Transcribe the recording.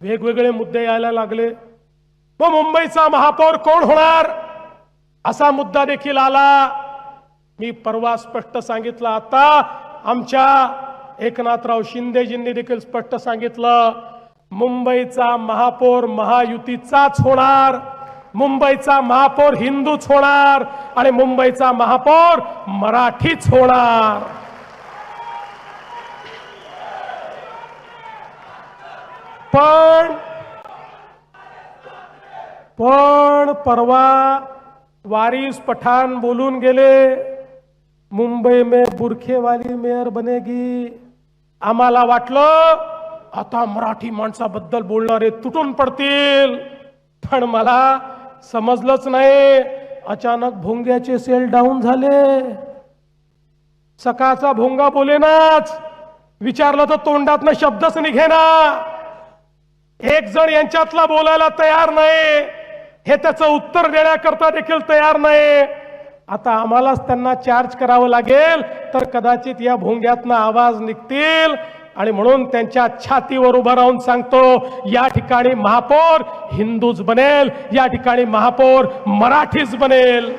वेगवेगळे मुद्दे यायला लागले। मग मुंबईचा महापौर कोण होणार असा मुद्दा देखील आला। मी परवा स्पष्ट सांगितलं, आता आमच्या एकनाथराव शिंदेजींनी देखील स्पष्ट सांगितलं, मुंबईचा महापौर महायुतीचाच होणार, मुंबईचा महापौर हिंदूच होणार आणि मुंबईचा महापौर मराठीच होणार। पण परवा वारिस पठाण बोलून गेले, मुंबई में बुरखे वाली मेयर बनेगी। आम्हाला वाटलं आता मराठी माणसाबद्दल बोलणारे तुटून पडतील, पण मला समजलंच नाही। अचानक भोंग्याचे सेल डाऊन झाले। सकाळचा भोंगा बोलेनाच, विचारलं तर तोंडातनं शब्दच निघेना। एक जण यांच्यातला बोलायला तयार नाही, हे त्याचं उत्तर देण्याकरता देखील तयार नाही। आता आम्हालाच त्यांना चार्ज करावं लागेल, तर कदाचित या भोंग्यातनं आवाज निघतील। आणि म्हणून त्यांच्या छातीवर उभा राहून सांगतो, या ठिकाणी महापौर हिंदूच बनेल, या ठिकाणी महापौर मराठीच बनेल।